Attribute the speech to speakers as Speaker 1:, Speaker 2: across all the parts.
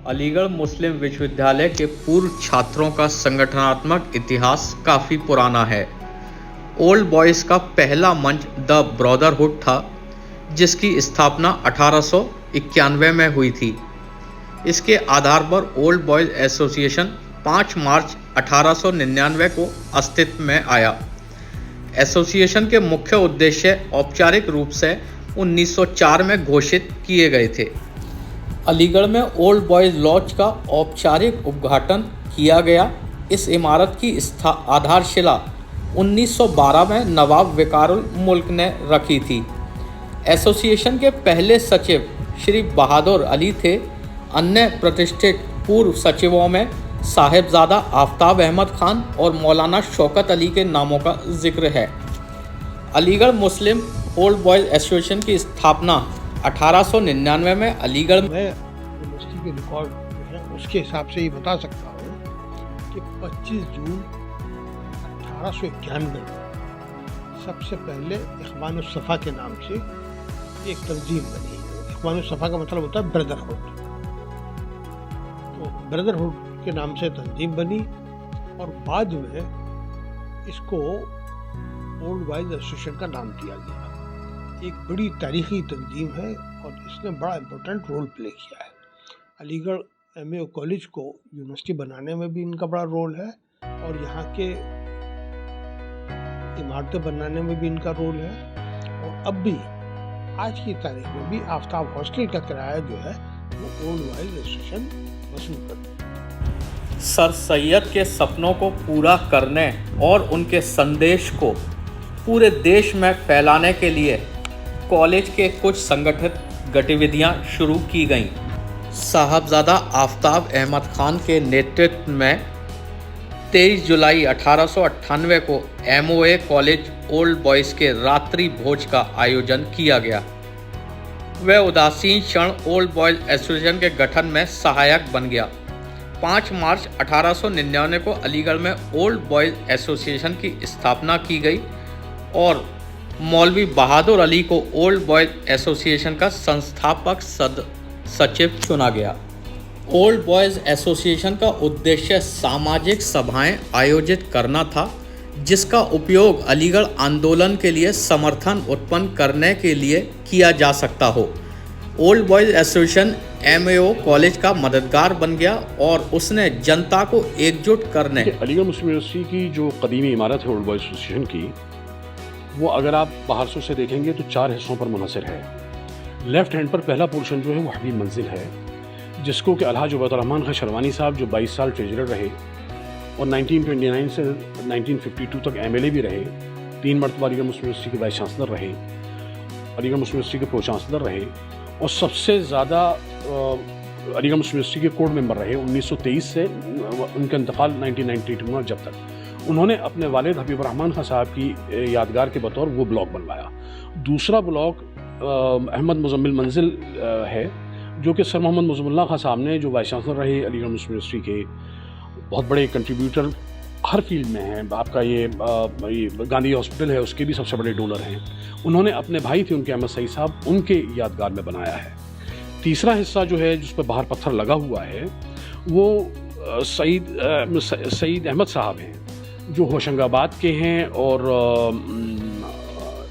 Speaker 1: Aligarh Muslim विश्वविद्यालय के पूर्व छात्रों का संगठनात्मक इतिहास काफ़ी पुराना है। ओल्ड बॉयज़ का पहला मंच द ब्रदरहुड था, जिसकी स्थापना 1891 में हुई थी। इसके आधार पर ओल्ड बॉयज़ एसोसिएशन 5 मार्च 1899 को अस्तित्व में आया। एसोसिएशन के मुख्य उद्देश्य औपचारिक रूप से 1904 में घोषित किए गए थे। अलीगढ़ में ओल्ड बॉयज़ लॉज का औपचारिक उद्घाटन किया गया। इस इमारत की आधारशिला 1912 में नवाब विकारुल मुल्क ने रखी थी। एसोसिएशन के पहले सचिव श्री बहादुर अली थे। अन्य प्रतिष्ठित पूर्व सचिवों में साहिबजादा आफ्ताब अहमद खान और मौलाना शौकत अली के नामों का जिक्र है। अलीगढ़ मुस्लिम ओल्ड बॉयज़ एसोसिएशन की स्थापना 1899 में अलीगढ़
Speaker 2: मैं यूनिवर्सिटी के रिकॉर्ड जो है उसके हिसाब से ये बता सकता हूँ कि 25 जून 1891 में सबसे पहले इख्वान सफ़ा के नाम से एक तंजीम बनी। इख्वान सफ़ा का मतलब होता है ब्रदरहुड। तो ब्रदरहुड के नाम से तंजीम बनी और बाद में इसको ओल्ड बॉयज़ एसोसिएशन का नाम दिया गया। एक बड़ी तारीखी तंजीम है और इसने बड़ा इम्पोर्टेंट रोल प्ले किया है। अलीगढ़ एमएओ कॉलेज को यूनिवर्सिटी बनाने में भी इनका बड़ा रोल है और यहाँ के इमारतें बनाने में भी इनका रोल है। और अब भी आज की तारीख में भी आफ्ताब हॉस्टल का किराया जो है वो ओल्ड बॉयज़ एसोसिएशन वसूल करता है।
Speaker 1: सर सैयद के सपनों को पूरा करने और उनके संदेश को पूरे देश में फैलाने के लिए कॉलेज के कुछ संगठित गतिविधियां शुरू की गईं। साहबजादा आफ्ताब अहमद खान के नेतृत्व में 23 जुलाई 1898 को एमओए कॉलेज ओल्ड बॉयज़ के रात्रि भोज का आयोजन किया गया। वह उदासीन क्षण ओल्ड बॉयज़ एसोसिएशन के गठन में सहायक बन गया। 5 मार्च 1899 को अलीगढ़ में ओल्ड बॉयज़ एसोसिएशन की स्थापना की गई और मौलवी बहादुर अली को ओल्ड बॉयज़ एसोसिएशन का संस्थापक सचिव चुना गया। ओल्ड बॉयज़ एसोसिएशन का उद्देश्य सामाजिक सभाएं आयोजित करना था, जिसका उपयोग अलीगढ़ आंदोलन के लिए समर्थन उत्पन्न करने के लिए किया जा सकता हो। Old boys association MAO college का मददगार बन गया और उसने जनता को एकजुट करने
Speaker 3: अलीगढ़ मुस्लिम यूनिवर्सिटी की जो कदीमी इमारत है ओल्ड बॉयज़ एसोसिएशन की, वो अगर आप बाहर से उसे देखेंगे तो 4 हिस्सों पर मुनहसर है। लेफ्ट हैंड पर पहला पोर्शन जो है वो हबीब मंजिल है, जिसको कि अलहाज उबैदुर्रहमान खां शरवानी साहब जो 22 साल ट्रेजरर रहे और 1929 से 1952 तक एमएलए भी रहे, 3 मरतबा अलीगढ़ मुस्लिम यूनिवर्सिटी के वाइस चांसलर रहे, अलीगढ़ मुस्लिम यूनिवर्सिटी के प्रो चांसलर रहे और सबसे ज़्यादा अलीगढ़ मुस्लिम यूनिवर्सिटी के कोर्ट मेंबर रहे 1923 से उनका इंतकाल 1992 में। जब तक उन्होंने अपने वालिद हबीब रहमान खां साहब की यादगार के बतौर वो ब्लॉक बनवाया। दूसरा ब्लॉक अहमद मुजम्मिल मंजिल है, जो कि सर मोहम्मद मुजम्मिल खां साहब ने जो वाइस चांसलर रहे अलीगढ़ मुस्लिम यूनिवर्सिटी के, बहुत बड़े कंट्रीब्यूटर हर फील्ड में हैं। आपका ये गांधी हॉस्पिटल है, उसके भी सबसे बड़े डोनर हैं। उन्होंने अपने भाई थे उनके अहमद सईद साहब, उनके यादगार में बनाया है। तीसरा हिस्सा जो है जिस पर बाहर पत्थर लगा हुआ है वो सईद अहमद साहब हैं, जो होशंगाबाद के हैं और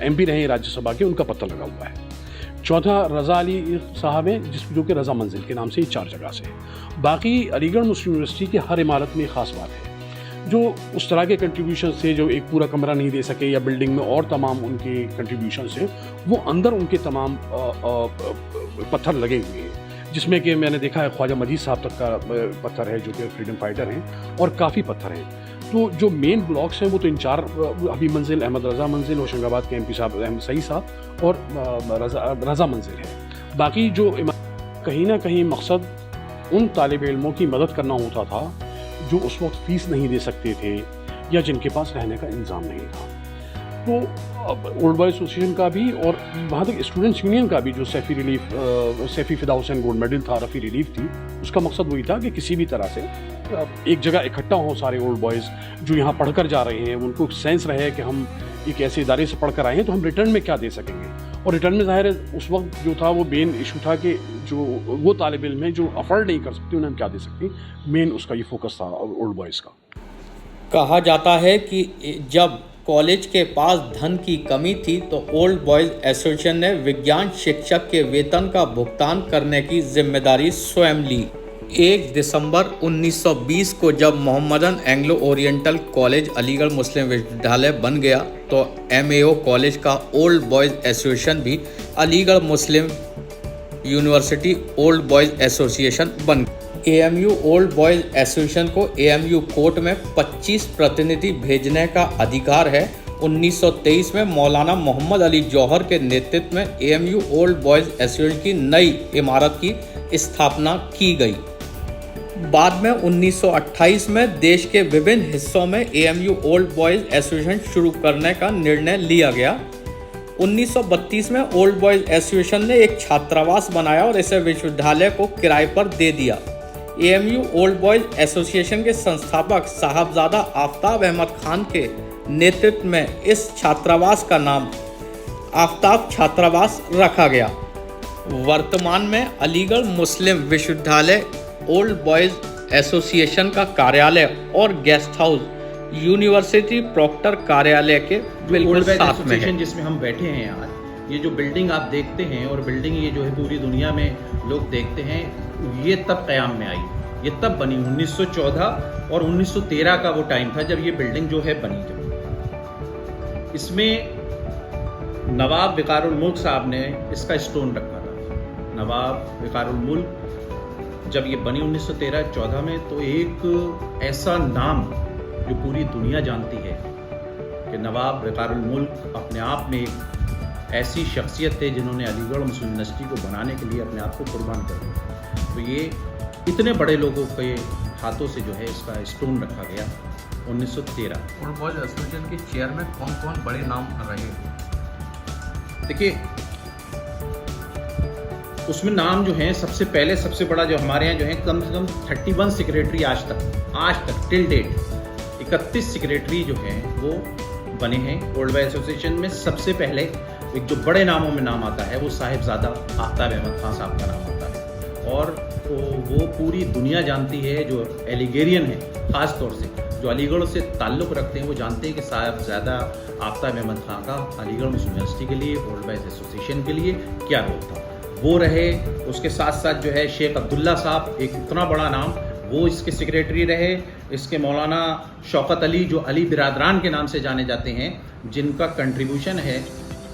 Speaker 3: एमपी रहे राज्यसभा के, उनका पत्थर लगा हुआ है। चौथा रज़ा अली साहब हैं, जो कि रज़ा मंजिल के नाम से ही 4 जगह से। बाकी अलीगढ़ मुस्लिम यूनिवर्सिटी की हर इमारत में ख़ास बात है, जो उस तरह के कंट्रीब्यूशन से जो एक पूरा कमरा नहीं दे सके या बिल्डिंग में और तमाम उनके कंट्रीब्यूशन से, वो अंदर उनके तमाम पत्थर लगे हुए हैं, जिसमें कि मैंने देखा है ख्वाजा मजीद साहब तक का पत्थर है, जो कि फ्रीडम फाइटर हैं, और काफ़ी पत्थर हैं। तो जो मेन ब्लॉक्स हैं वो तो इन 4 हबीब मंजिल, अहमद रज़ा मंजिल, होशंगाबाद के एमपी साहब अहमद सईद साहब और रज़ा मंजिल है। बाकी जो कहीं ना कहीं मकसद उन तालिब इल्मों की मदद करना होता था जो उस वक्त फ़ीस नहीं दे सकते थे या जिनके पास रहने का इंतज़ाम नहीं था। तो ओल्ड बॉयज़ एसोसिएशन का भी और वहाँ तक स्टूडेंट्स यूनियन का भी जो सैफ़ी फ़िदा हुसैन गोल्ड मेडल था, रफ़ी रिलीफ थी, उसका मकसद वही था कि किसी भी तरह से एक जगह इकट्ठा हों सारे ओल्ड बॉयज़ जो यहाँ पढ़कर जा रहे हैं, उनको सेंस रहे कि हम एक ऐसे इदारे से पढ़ कर आए हैं तो हम रिटर्न में क्या दे सकेंगे। और रिटर्न में ज़ाहिर है उस वक्त जो था वो मेन इशू था कि जो वो तालिब इल्म है जो अफोर्ड नहीं कर सकती उन्हें हम क्या दे सकते, मेन उसका ये फोकस था ओल्ड बॉयज़ का।
Speaker 1: कहा जाता है कि जब कॉलेज के पास धन की कमी थी तो ओल्ड बॉयज़ एसोसिएशन ने विज्ञान शिक्षक के वेतन का भुगतान करने की जिम्मेदारी स्वयं ली। 1 दिसंबर 1920 को जब Mohammedan Anglo Oriental college Aligarh Muslim विश्वविद्यालय बन गया तो MAO कॉलेज का ओल्ड बॉयज़ एसोसिएशन भी Aligarh Muslim university old boys association बन गया। AMU ओल्ड बॉयज़ एसोसिएशन को AMU कोर्ट में 25 प्रतिनिधि भेजने का अधिकार है। 1923 में मौलाना मोहम्मद अली जौहर के नेतृत्व में AMU ओल्ड बॉयज़ एसोसिएशन की नई इमारत की स्थापना की गई। बाद में 1928 में देश के विभिन्न हिस्सों में AMU ओल्ड बॉयज़ एसोसिएशन शुरू करने का निर्णय लिया गया। 1932 में ओल्ड बॉयज़ एसोसिएशन ने एक छात्रावास बनाया और इसे विश्वविद्यालय को किराए पर दे दिया। AMU ओल्ड बॉयज़ एसोसिएशन के संस्थापक साहबजादा आफ्ताब अहमद खान के नेतृत्व में इस छात्रावास का नाम आफ्ताब छात्रावास रखा गया। वर्तमान में अलीगढ़ मुस्लिम विश्वविद्यालय ओल्ड बॉयज़ एसोसिएशन का कार्यालय और गेस्ट हाउस यूनिवर्सिटी प्रॉक्टर कार्यालय के बिल्कुल साथ में है।
Speaker 4: जिसमें हम बैठे हैं यार, ये जो बिल्डिंग आप देखते हैं और बिल्डिंग ये जो है पूरी दुनिया में लोग देखते हैं, ये तब क़याम में आई, ये तब बनी 1914 और 1913 का वो टाइम था जब ये बिल्डिंग जो है बनी। जब इसमें नवाब विकारुल मुल्क साहब ने इसका स्टोन रखा था। नवाब विकारुल मुल्क जब ये बनी 1913-14 में, तो एक ऐसा नाम जो पूरी दुनिया जानती है कि नवाब विकारुल मुल्क अपने आप में एक ऐसी शख्सियत थे जिन्होंने अलीगढ़ मुस्लिम यूनिवर्सिटी को बनाने के लिए अपने आप को कुर्बान कर दिया। तो ये इतने बड़े लोगों के हाथों से जो है इसका स्टोन रखा गया 1913।
Speaker 1: ओल्ड बॉयज़ एसोसिएशन के चेयर में कौन कौन बड़े नाम रहे?
Speaker 4: देखिए, उसमें नाम जो है सबसे पहले सबसे बड़ा जो हमारे यहाँ जो है कम से कम 31 सेक्रेटरी आज तक टिल डेट 31 सेक्रेटरी जो हैं वो बने हैं ओल्ड बॉयज़ एसोसिएशन में। सबसे पहले एक जो बड़े नामों में नाम आता है वो साहिबजादा आफ्ताब अहमद खान साहब का नाम आता है, और वो पूरी दुनिया जानती है, जो एलिगेरियन है ख़ास तौर से जो अलीगढ़ से ताल्लुक़ रखते हैं वो जानते हैं कि साहिबजादा आफ्ताब अहमद खान का अलीगढ़ मुस्लिम यूनिवर्सिटी के लिए ओल्ड बॉयज़ एसोसिएशन के लिए क्या रोल था वो रहे। उसके साथ साथ जो है शेख अब्दुल्ला साहब, एक इतना बड़ा नाम, वो इसके सेक्रेटरी रहे। इसके मौलाना शौकत अली जो अली बिरादरान के नाम से जाने जाते हैं, जिनका कंट्रीब्यूशन है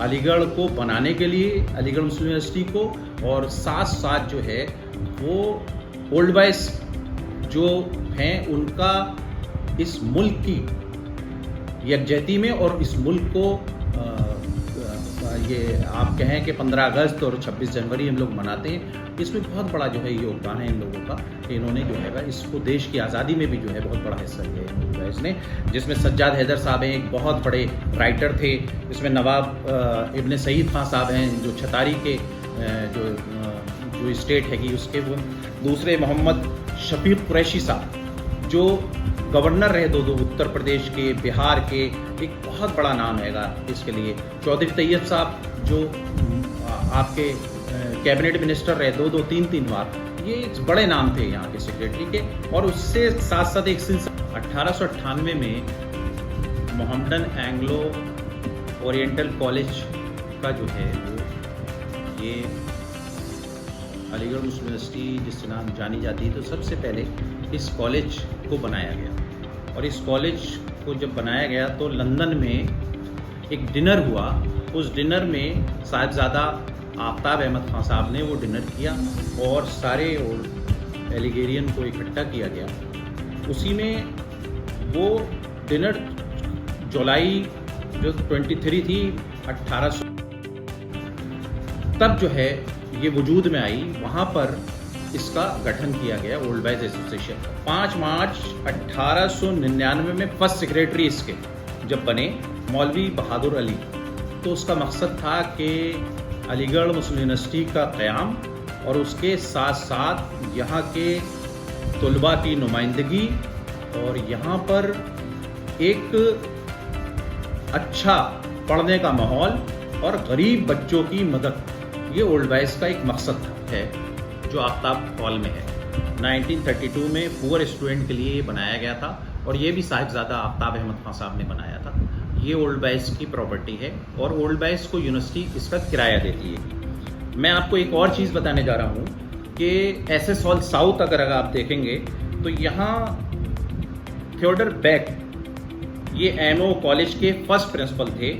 Speaker 4: अलीगढ़ को बनाने के लिए, अलीगढ़ मुस्लिम यूनिवर्सिटी को, और साथ साथ जो है वो ओल्ड बॉयज़ जो हैं उनका इस मुल्क की यकजहती में और इस मुल्क को ये आप कहें कि 15 अगस्त और 26 जनवरी हम लोग मनाते हैं, इसमें बहुत बड़ा जो है योगदान है इन लोगों का। इन्होंने जो है इसको देश की आज़ादी में भी जो है बहुत बड़ा हिस्सा लिया है इसने, जिसमें सज्जाद हैदर साहब हैं, एक बहुत बड़े राइटर थे। इसमें नवाब इब्न सईद खान साहब हैं जो छतारी के जो स्टेट है कि उसके वो। दूसरे मोहम्मद शफीक कुरैशी साहब जो गवर्नर रहे दो उत्तर प्रदेश के, बिहार के, एक बहुत बड़ा नाम हैगा इसके लिए। चौधरी तैयब साहब जो आपके कैबिनेट मिनिस्टर रहे दो तीन बार, ये बड़े नाम थे यहाँ के सेक्रेटरी के। और उससे साथ साथ एक सिलसिला 1898 में मोहम्मदन एंग्लो ओरिएंटल कॉलेज का जो है वो ये अलीगढ़ मुस्लिम यूनिवर्सिटी जिससे नाम जानी जाती है, तो सबसे पहले इस कॉलेज को बनाया गया। और इस कॉलेज को जब बनाया गया तो लंदन में एक डिनर हुआ। उस डिनर में साहिबजादा आफ्ताब अहमद खान साहब ने वो डिनर किया और सारे एलिगेरियन को इकट्ठा किया गया। उसी में वो डिनर जुलाई जो 23 थी 1800 तब जो है ये वजूद में आई, वहाँ पर इसका गठन किया गया ओल्ड बॉयज़ एसोसिएशन। 5 मार्च 1899 में फर्स्ट सेक्रेटरी इसके जब बने मौलवी बहादुर अली, तो उसका मकसद था कि अलीगढ़ मुस्लिम यूनिवर्सिटी का क़याम और उसके साथ साथ यहाँ के तलबा की नुमाइंदगी और यहाँ पर एक अच्छा पढ़ने का माहौल और गरीब बच्चों की मदद, ये ओल्ड बॉयज़ का एक मकसद है जो आफ्ताब हॉल में है। 1932 में पुअर स्टूडेंट के लिए ये बनाया गया था और ये भी साहिबजादा आफ्ताब अहमद खान साहब ने बनाया था। ये ओल्ड बॉयज़ की प्रॉपर्टी है और ओल्ड बॉयज़ को यूनिवर्सिटी इसका किराया देती है। मैं आपको एक और चीज़ बताने जा रहा हूँ कि एसएस हॉल साउथ अगर आप देखेंगे तो यहाँ थियोडर बेक, ये एमओ कॉलेज के फर्स्ट प्रिंसिपल थे।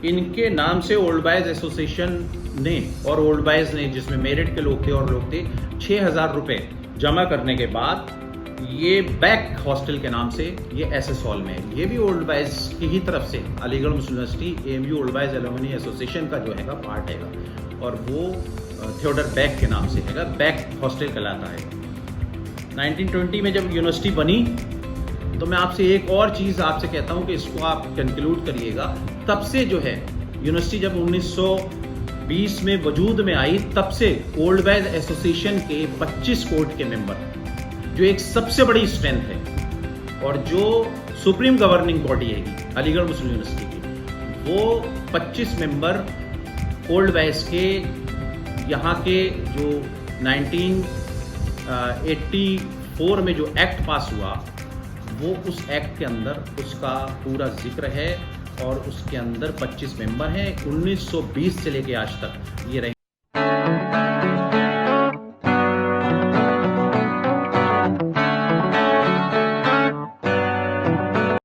Speaker 4: इनके नाम से ओल्ड बॉयज़ एसोसिएशन ने और ओल्ड बॉयज़ ने, जिसमें मेरिट के लोग थे और लोग थे, 6,000 रुपये जमा करने के बाद ये बैक हॉस्टल के नाम से ये एसएस हॉल में है। ये भी ओल्ड बॉयज़ की ही तरफ से Aligarh Muslim university AMU old boys alumni association का जो है पार्ट है और वो थियोडर बेक के नाम से है, बैक हॉस्टल कहलाता है। 1920 में जब यूनिवर्सिटी बनी तो मैं आपसे एक और चीज़ आपसे कहता हूँ कि इसको आप कंक्लूड करिएगा। तब से जो है यूनिवर्सिटी जब 1920 में वजूद में आई, तब से ओल्ड बॉयज़ एसोसिएशन के 25 कोर्ट के मेंबर, जो एक सबसे बड़ी स्ट्रेंथ है और जो सुप्रीम गवर्निंग बॉडी है अलीगढ़ मुस्लिम यूनिवर्सिटी की, वो 25 मेंबर ओल्ड बॉयज़ के यहाँ के जो 1984 में जो एक्ट पास हुआ, वो उस एक्ट के अंदर उसका पूरा जिक्र है और उसके अंदर 25 मेंबर हैं। 1920 से लेके आज तक ये रहे।